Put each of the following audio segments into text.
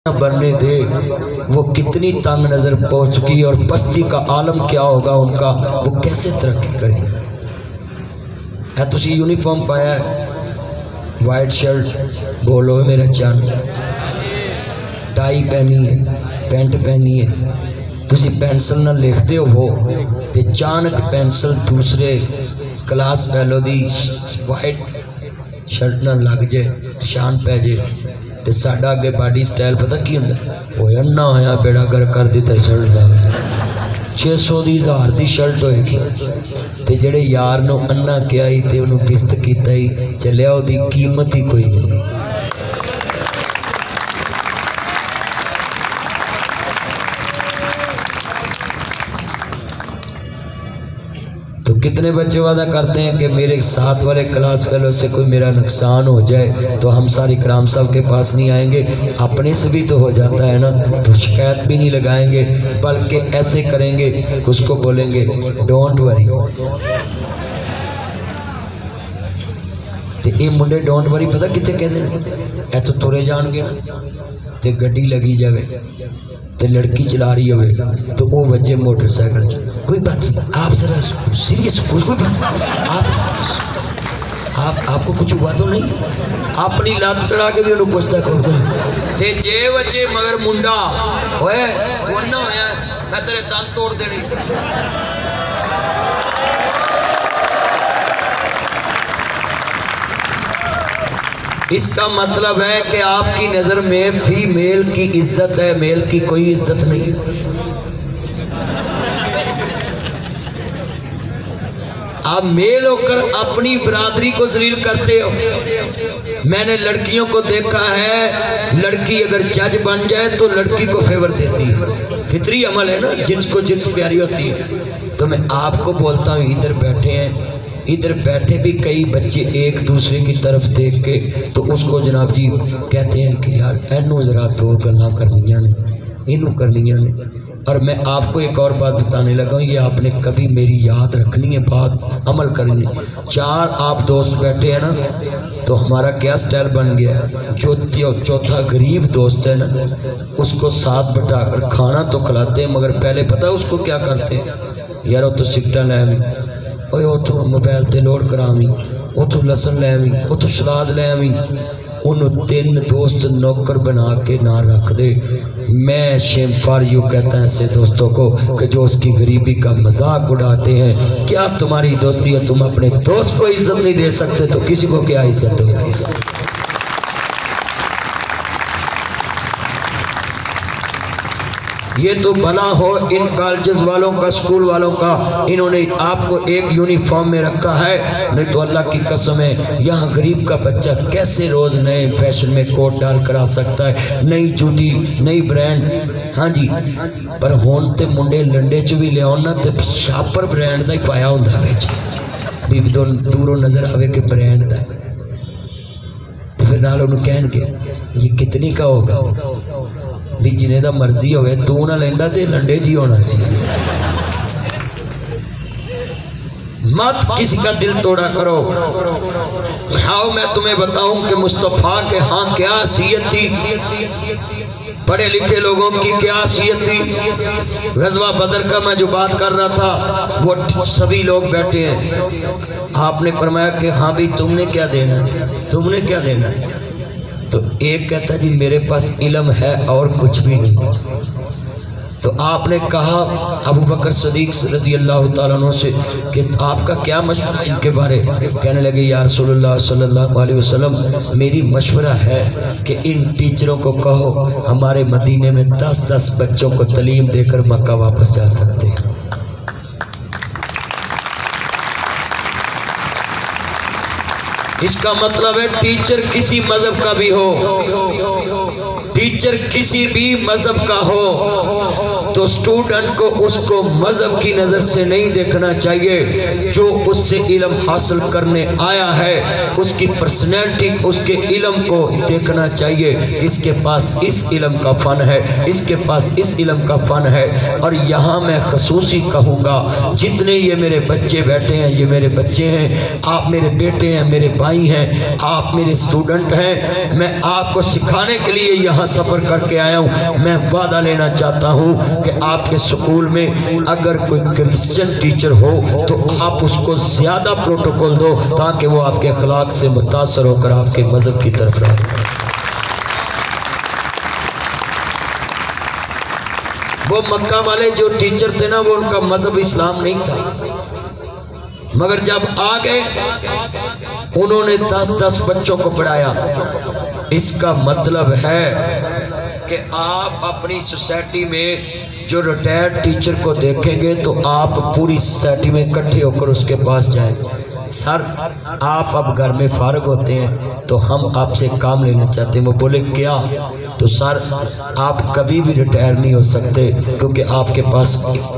बनने दे, वो कितनी तंग नजर पहुंच चुकी और पस्ती का आलम क्या होगा उनका, वो कैसे तरक्की करेंगे। है तुसी यूनिफॉर्म पाया है, वाइट शर्ट, बोलो मेरा चंद, टाई पहनी है, पैंट पहनी है, तुसी पेंसिल ना लिखते हो ते अचानक पेंसिल दूसरे क्लास फैलो दी वाइट शर्ट ना लग जाए, शान पै जाए ते साडा अगे बॉडी स्टाइल पता की हुंदा, ओए अन्ना होया बेड़ा गर कर दिता शर्ट दा 600 दी 1000 दी शर्ट होएगी ते जेड़े यार नूं अन्ना किया ही ते उन्होंने पिस्त कीता ही चलिया, ओदी कीमत ही कोई नहीं। तो कितने बच्चे वादा करते हैं कि मेरे साथ वाले क्लास फेलो से कोई मेरा नुकसान हो जाए तो हम सारे इकराम साहब के पास नहीं आएंगे, अपने से भी तो हो जाता है ना, तो शिकायत भी नहीं लगाएंगे, बल्कि ऐसे करेंगे, उसको बोलेंगे डोंट वरी। तो ये मुंडे डोंट वरी पता कितने कहते हैं, ऐ तो तुरे जाएंगे तो गड्डी लगी जाए तो लड़की चला रही हो तो वो वजह मोटरसाइकिल, कोई बात नहीं, आप जरा सीरियस, कोई बात आपको कुछ हुआ तो नहीं, अपनी लात चढ़ा के भी उन्हें पूछता करो ते जे वजह मगर मुंडा होए तो ना होया मैं तेरे दंद तोड़ देने। इसका मतलब है कि आपकी नजर में फीमेल की इज्जत है, मेल की कोई इज्जत नहीं। आप मेल होकर अपनी बरादरी को जलील करते हो। मैंने लड़कियों को देखा है, लड़की अगर जज बन जाए तो लड़की को फेवर देती है, फितरी अमल है ना, जिसको जिस प्यारी होती है। तो मैं आपको बोलता हूँ, इधर बैठे हैं, इधर बैठे भी कई बच्चे एक दूसरे की तरफ देख के तो उसको जनाब जी कहते हैं कि यार एनू जरा दो गल्लां करनियां ने, इनू करनियां ने। और मैं आपको एक और बात बताने लगा हूँ, ये आपने कभी मेरी याद रखनी है, बात अमल करनी है। 4 आप दोस्त बैठे हैं ना, तो हमारा क्या स्टाइल बन गया, जो चौथा गरीब दोस्त है ना उसको साथ बैठाकर खाना तो खिलाते हैं, मगर पहले पता है उसको क्या करते हैं, यार वो तो सिगटा ले आवी, ओए उतो मोबाइल ते लोड करावी, उतो लसन ले आवी, उतो सलाद ले आवी, उन्होंने 3 दोस्त नौकर बना के ना रख दे। मैं शेम फॉर यू कहता है ऐसे दोस्तों को कि जो उसकी गरीबी का मजाक उड़ाते हैं। क्या तुम्हारी दोस्ती है, तुम अपने दोस्त को इज्जत नहीं दे सकते तो किसी को क्या इज्जत होगी। ये तो भला हो इन कॉलेजेस वालों का, स्कूल वालों का, इन्होंने आपको एक यूनिफॉर्म में रखा है, नहीं तो अल्लाह की कसम है यहाँ गरीब का बच्चा कैसे रोज नए फैशन में कोट डाल कर आ सकता है, नई जूती, नई ब्रांड। हाँ जी, पर होन ते मुंडे लंडे च भी लिया ना तो शापर ब्रांड का ही पाया होंदा विच, भी दूरों नजर आवे कि ब्रांड का, तो फिर नाल उन्हें कहणगे ये कितनी का होगा, भी जिन्हें दा मर्जी होवे तू ना लेंदा ते लंडे जी होना सी। मत किसी का दिल तोड़ा करो। आओ मैं तुम्हें बताऊं कि मुस्तफा के हाँ क्या हैसियत थी, पढ़े लिखे लोगों की क्या हैसियत थी। गज़वा बदर का मैं जो बात कर रहा था वो सभी लोग बैठे हैं, आपने फरमाया कि हाँ भाई तुमने क्या देना, तुमने क्या देना, तो एक कहता जी मेरे पास इल्म है और कुछ भी नहीं। तो आपने कहा अबू बकर सदीक रजी अल्लाह तआला अन्हु से कि आपका क्या मशवरा इनके बारे, कहने लगे या रसूलुल्लाह सल्लल्लाहु अलैहि वसल्लम मेरी मशवरा है कि इन टीचरों को कहो हमारे मदीने में 10-10 बच्चों को तालीम देकर मक्का वापस जा सकते हैं। इसका मतलब है टीचर किसी मजहब का भी हो, टीचर किसी भी मजहब का हो, تو स्टूडेंट को उसको मजहब की नज़र से नहीं देखना चाहिए। जो उससे इल्म हासिल करने आया है उसकी पर्सनैलिटी, उसके इल्म को देखना चाहिए कि इसके पास इस इल्म का फ़न है, इसके पास इस इल्म का फ़न है। और यहाँ मैं खसूसी कहूँगा, जितने ये मेरे बच्चे बैठे हैं, ये मेरे बच्चे हैं, आप मेरे बेटे हैं, मेरे भाई हैं, आप मेरे स्टूडेंट हैं। मैं आपको सिखाने के लिए यहाँ सफ़र करके आया हूँ। मैं वादा लेना चाहता हूँ कि आपके स्कूल में अगर कोई क्रिश्चियन टीचर हो तो आप उसको ज़्यादा प्रोटोकॉल दो ताकि वो आपके अखलाक से मुतासर होकर आपके मज़हब की तरफ रहे। वो मक्का वाले जो टीचर थे ना, वो उनका मज़हब इस्लाम नहीं था, मगर जब आ गए उन्होंने 10-10 बच्चों को पढ़ाया। इसका मतलब है कि आप अपनी सोसाइटी में जो रिटायर्ड टीचर को देखेंगे तो आप पूरी सोसाइटी में इकट्ठे होकर उसके पास जाएं। सर आप अब घर में फारग होते हैं तो हम आपसे काम लेना चाहते हैं। वो बोले क्या? तो सर आप कभी भी रिटायर नहीं हो सकते क्योंकि आपके पास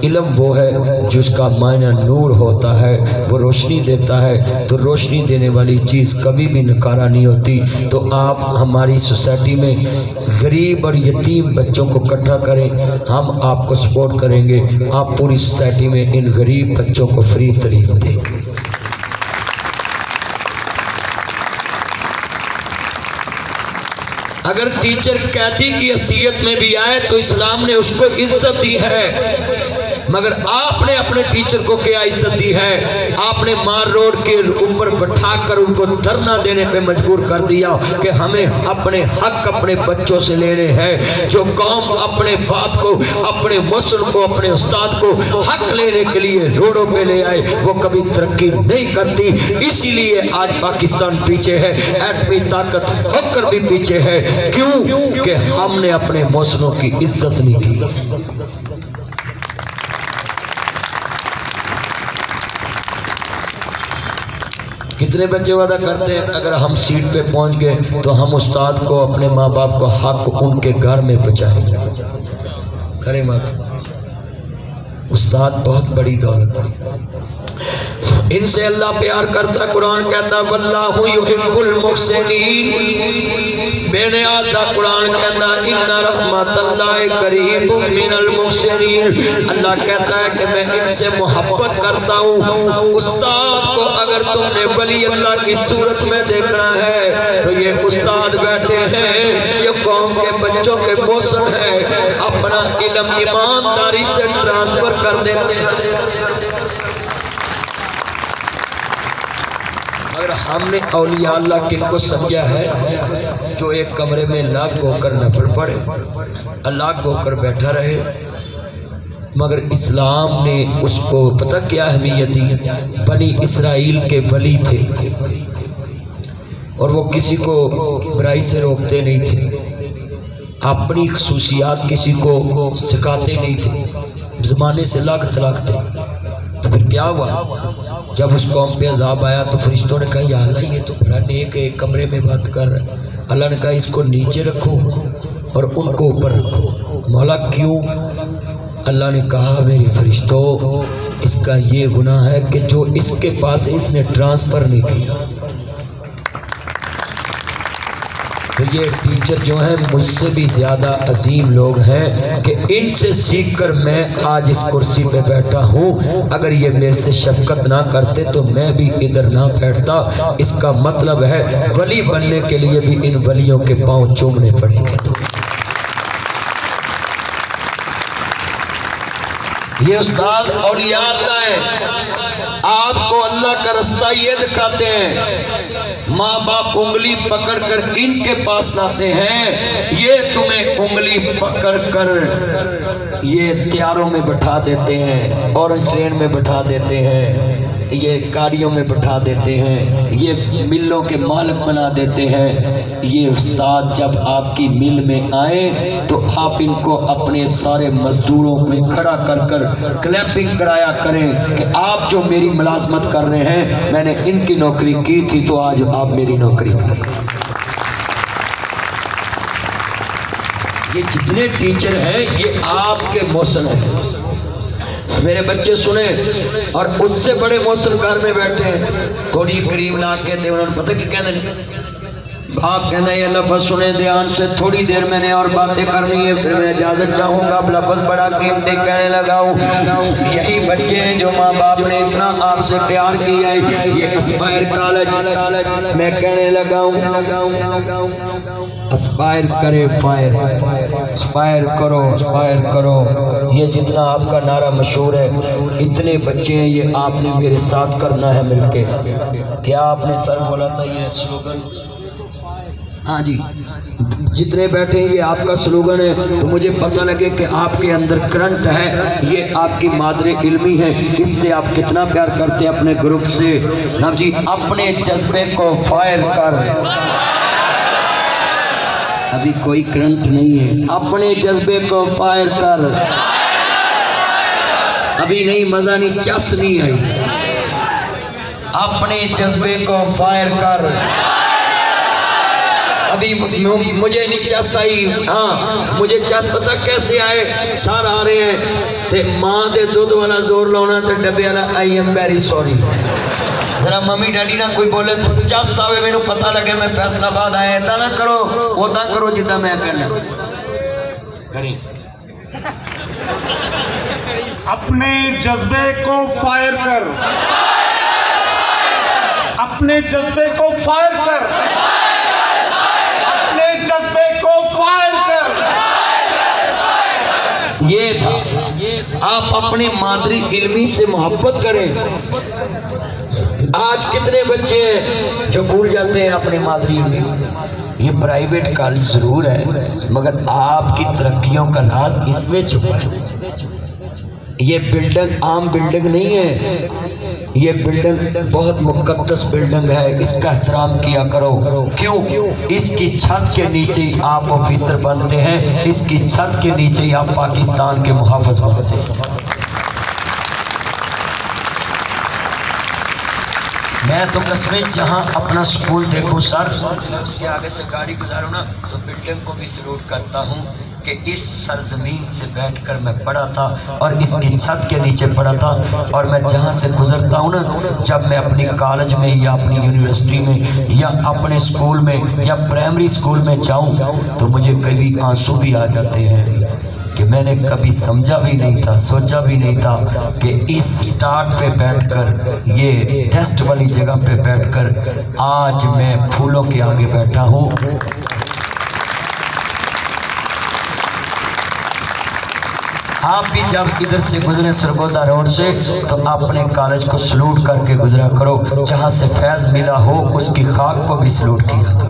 इल्म वो है जिसका मायना नूर होता है, वो रोशनी देता है। तो रोशनी देने वाली चीज़ कभी भी नकारा नहीं होती। तो आप हमारी सोसाइटी में गरीब और यतीम बच्चों को इकट्ठा करें, हम आपको सपोर्ट करेंगे। आप पूरी सोसाइटी में इन गरीब बच्चों को फ्री तालीम दें। अगर टीचर कैदी की हैसियत में भी आए तो इस्लाम ने उसको इज्जत दी है, मगर आपने अपने टीचर को क्या इज्जत दी है? आपने मार रोड के ऊपर बैठाकर उनको धरना देने पे मजबूर कर दिया कि हमें अपने हक अपने बच्चों से लेने हैं। जो कौम अपने बाप को, अपने मौसम को, अपने उस्ताद को हक लेने के लिए रोडों पे ले आए, वो कभी तरक्की नहीं करती। इसीलिए आज पाकिस्तान पीछे है, एटमी ताकत होकर भी पीछे है। क्यों? कि हमने अपने मौसमों की इज्जत नहीं की। कितने बच्चे वादा करते हैं अगर हम सीट पे पहुंच गए तो हम उस्ताद को, अपने माँ बाप को हक उनके घर में पहुंचाएंगे। करे माता, उस्ताद बहुत बड़ी दौलत है, इनसे अल्लाह प्यार करता। कुरान कहता वल्लाहु युहिब्बुल मुहसिनीन। बेनियाज दा कुरान कहता इन्ना रहमतल्लाहि करीबुम मिनल मुहसिनीन। अल्लाह कहता है कि मैं इनसे मोहब्बत करता हूँ। उस्ताद को अगर तुमने वली अल्लाह की सूरत में देखना है तो ये उस्ताद बैठे हैं, ये कौम के बच्चों के मौसम है, अपना इल्म ईमानदारी से ट्रांसफर कर देते हैं। अगर हमने औलिया अल्लाह किनको समझा है, जो एक कमरे में लाख होकर नफल पढ़े, अल्लाह होकर बैठा रहे, मगर इस्लाम ने उसको पता क्या अहमियत दी? बनी इसराइल के वली थे और वो किसी को बुराई से रोकते नहीं थे, अपनी खसूसियात किसी को सिखाते नहीं थे, ज़माने से लाख तलाक थे। तो फिर क्या हुआ? जब उस कौम पे अजाब आया तो फरिश्तों ने कहा या अल्लाह ये तो बड़ा नेक है, एक कमरे में बात कर रहा है। अल्लाह ने कहा इसको नीचे रखो और उनको ऊपर रखो। मौला क्यों? अल्लाह ने कहा मेरे फरिश्तों, इसका ये गुनाह है कि जो इसके पास इसने ट्रांसफ़र नहीं किया। तो ये टीचर जो हैं मुझसे भी ज़्यादा अजीम लोग हैं कि इनसे सीखकर मैं आज इस कुर्सी पे बैठा हूँ। अगर ये मेरे से शफकत ना करते तो मैं भी इधर ना बैठता। इसका मतलब है वली बनने के लिए भी इन वलियों के पाँव चूमने पड़ेंगे। ये उस्ताद औलिया अल्लाह है, आपको अल्लाह का रास्ता ये दिखाते हैं। माँ बाप उंगली पकड़कर इनके पास लाते हैं, ये तुम्हें उंगली पकड़कर ये त्यारों में बैठा देते हैं, ऑरेंज ट्रेन में बैठा देते हैं, ये गाड़ियों में बैठा देते हैं, ये मिलों के मालिक बना देते हैं। ये उस्ताद जब आपकी मिल में आए तो आप इनको अपने सारे मजदूरों में खड़ा कर कर क्लैपिंग कराया करें कि आप जो मेरी मुलाजमत कर रहे हैं, मैंने इनकी नौकरी की थी तो आज आप मेरी नौकरी करें। یہ جتنے ٹیچر ہیں یہ آپ کے موسم ہیں. میرے بچے سنیں اور اس سے بڑے موسم گھر میں بیٹھے ہیں. تھوڑی قریب لا کے دے, انہوں نے پتہ کہ کہنے نہیں, باپ کہنا یہ لفظ سنیں دھیان سے, تھوڑی دیر میں نے اور باتیں کرنی ہے, پھر میں اجازت چاہوں گا. لفظ بڑا قیمتی کہنے لگا ہوں. یہی بچے ہیں جو ماں باپ نے اتنا آپ سے پیار کیا ہے. یہ اسپائر کالج میں کہنے لگا ہوں, اسپائر کرے فائر, اسپائر کرو, اسپائر کرو. یہ جتنا آپ کا نعرہ مشہور ہے, اتنے بچے ہیں, یہ آپ نے میرے ساتھ کرنا ہے مل کے. کیا آپ نے سر بولا تھا یہ سلوگن؟ ہاں جی, جتنے بیٹھے ہیں یہ آپ کا سلوگن ہے. تو مجھے پتہ لگے کہ آپ کے اندر کرنٹ ہے, یہ آپ کی مادر علمی ہے. اس سے آپ کتنا پیار کرتے ہیں اپنے گروپ سے. جناب جی, اپنے جذبے کو فائر کر. ابھی کوئی کرنٹ نہیں ہے. اپنے جذبے کو فائر کر. ابھی نہیں, مزہ نہیں, چس نہیں ہے. اپنے جذبے کو فائر کر. ابھی مجھے نہیں چس آئی. ہاں مجھے چس پتہ کیسے آئے, سار آ رہے ہیں تے ماں دے دودھ والا زور لاؤنا تے ڈبے والا آئی ایم ویری سوری. ذرا ممی ڈیڈی نہ کوئی بولے تو چس آوے, میں نے پتہ لگے میں فیصل آباد آیا. ایتا نہ کرو, اودا کرو جدہ میں کرنا کریں. اپنے جذبے کو فائر کر. اپنے جذبے کو فائر کر. اپنے جذبے کو فائر کر. یہ تھا. آپ اپنے مادری علمی سے محبت کریں. آج کتنے بچے ہیں جو بھول جاتے ہیں اپنے مادری علمی. یہ پرائیویٹ کالج ضرور ہے, مگر آپ کی ترقیوں کا راز اس میں چھپا ہے. یہ بلڈنگ عام بلڈنگ نہیں ہے, یہ بلڈنگ بہت مقدس بلڈنگ ہے. اس کا احترام کیا کرو. کیوں؟ اس کی چھت کے نیچے ہی آپ آفیسر بنتے ہیں, اس کی چھت کے نیچے ہی آپ پاکستان کے محافظ بنتے ہیں. میں تو قسمیں جہاں اپنا سکول دیکھوں سر, اس کے آگے سے گاڑی گزاروں نا تو بلڈنگ کو بھی سلوٹ کرتا ہوں کہ اس سرزمین سے بیٹھ کر میں پڑھا تھا اور اس کی چھت کے نیچے پڑھا تھا. اور میں جہاں سے گزرتا ہوں نا, جب میں اپنی کالج میں یا اپنی یونیورسٹی میں یا اپنے سکول میں یا پرائمری سکول میں جاؤں تو مجھے کبھی آنسو بھی آ جاتے ہیں کہ میں نے کبھی سمجھا بھی نہیں تھا, سوچا بھی نہیں تھا کہ اس سٹارٹ پہ بیٹھ کر, یہ ٹیسٹ والی جگہ پہ بیٹھ کر آج میں پھولوں کے آگے بیٹھا ہوں. آپ بھی جب ادھر سے گزرے سرگودا روڈ سے تو اپنے کالج کو سلوٹ کر کے گزرا کرو. جہاں سے فیض ملا ہو اس کی خاک کو بھی سلوٹ کیا کرو.